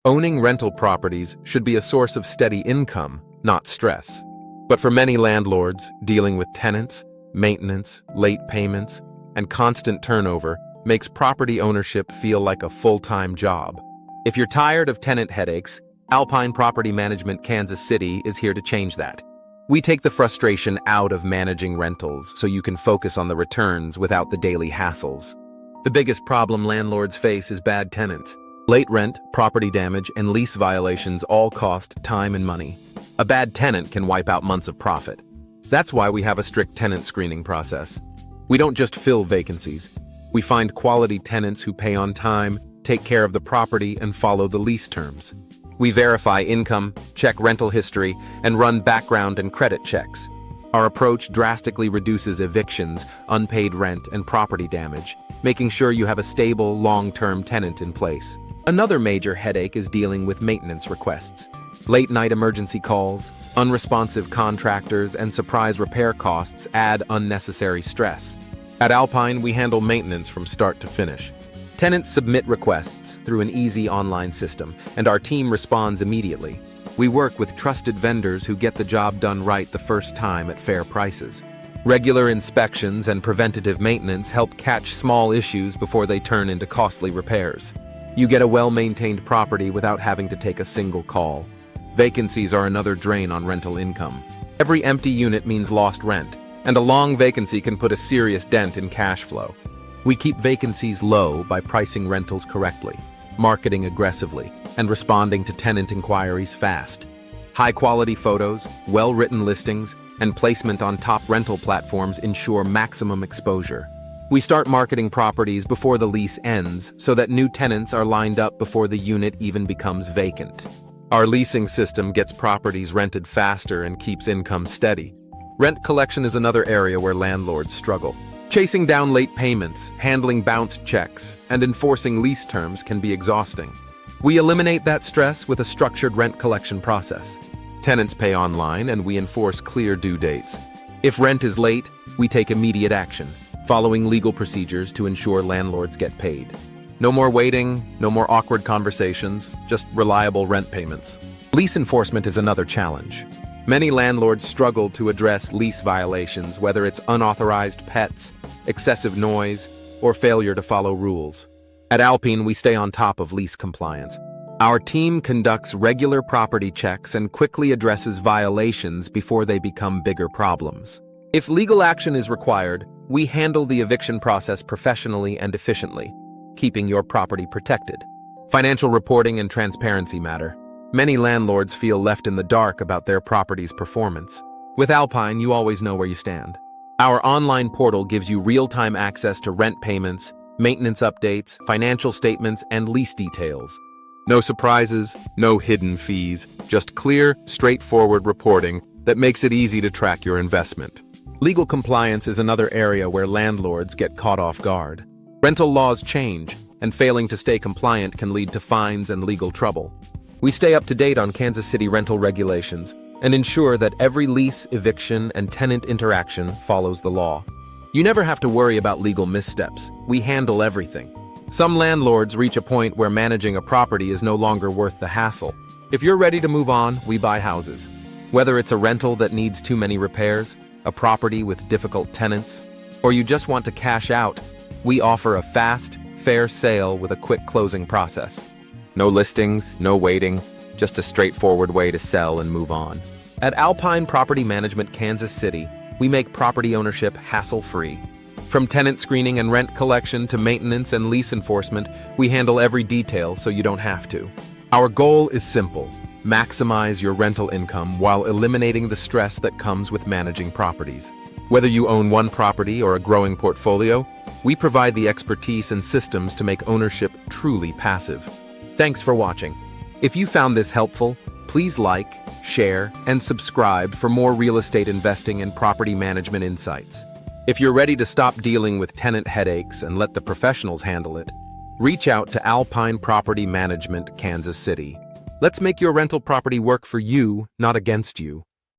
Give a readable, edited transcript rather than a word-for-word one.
Owning rental properties should be a source of steady income, not stress. But for many landlords, dealing with tenants, maintenance, late payments, and constant turnover makes property ownership feel like a full-time job. If you're tired of tenant headaches, Alpine Property Management Kansas City is here to change that. We take the frustration out of managing rentals so you can focus on the returns without the daily hassles. The biggest problem landlords face is bad tenants. Late rent, property damage, and lease violations all cost time and money. A bad tenant can wipe out months of profit. That's why we have a strict tenant screening process. We don't just fill vacancies. We find quality tenants who pay on time, take care of the property, and follow the lease terms. We verify income, check rental history, and run background and credit checks. Our approach drastically reduces evictions, unpaid rent, and property damage, making sure you have a stable, long-term tenant in place. Another major headache is dealing with maintenance requests. Late-night emergency calls, unresponsive contractors, and surprise repair costs add unnecessary stress. At Alpine, we handle maintenance from start to finish. Tenants submit requests through an easy online system, and our team responds immediately. We work with trusted vendors who get the job done right the first time at fair prices. Regular inspections and preventative maintenance help catch small issues before they turn into costly repairs. You get a well-maintained property without having to take a single call. Vacancies are another drain on rental income. Every empty unit means lost rent, and a long vacancy can put a serious dent in cash flow. We keep vacancies low by pricing rentals correctly, marketing aggressively, and responding to tenant inquiries fast. High-quality photos, well-written listings, and placement on top rental platforms ensure maximum exposure. We start marketing properties before the lease ends so that new tenants are lined up before the unit even becomes vacant. Our leasing system gets properties rented faster and keeps income steady. Rent collection is another area where landlords struggle. Chasing down late payments, handling bounced checks, and enforcing lease terms can be exhausting. We eliminate that stress with a structured rent collection process. Tenants pay online, and we enforce clear due dates. If rent is late, we take immediate action, following legal procedures to ensure landlords get paid. No more waiting, no more awkward conversations, just reliable rent payments. Lease enforcement is another challenge. Many landlords struggle to address lease violations, whether it's unauthorized pets, excessive noise, or failure to follow rules. At Alpine, we stay on top of lease compliance. Our team conducts regular property checks and quickly addresses violations before they become bigger problems. If legal action is required, we handle the eviction process professionally and efficiently, keeping your property protected. Financial reporting and transparency matter. Many landlords feel left in the dark about their property's performance. With Alpine, you always know where you stand. Our online portal gives you real-time access to rent payments, maintenance updates, financial statements, and lease details. No surprises, no hidden fees, just clear, straightforward reporting that makes it easy to track your investment. Legal compliance is another area where landlords get caught off guard. Rental laws change, and failing to stay compliant can lead to fines and legal trouble. We stay up to date on Kansas City rental regulations and ensure that every lease, eviction, and tenant interaction follows the law. You never have to worry about legal missteps. We handle everything. Some landlords reach a point where managing a property is no longer worth the hassle. If you're ready to move on, we buy houses. Whether it's a rental that needs too many repairs, a property with difficult tenants, or you just want to cash out, we offer a fast, fair sale with a quick closing process. No listings, no waiting, just a straightforward way to sell and move on. At Alpine Property Management Kansas City, we make property ownership hassle-free. From tenant screening and rent collection to maintenance and lease enforcement, we handle every detail so you don't have to. Our goal is simple: maximize your rental income while eliminating the stress that comes with managing properties. Whether you own one property or a growing portfolio, we provide the expertise and systems to make ownership truly passive. Thanks for watching. If you found this helpful, please like, share, and subscribe for more real estate investing and property management insights. If you're ready to stop dealing with tenant headaches and let the professionals handle it, reach out to Alpine Property Management Kansas City. Let's make your rental property work for you, not against you.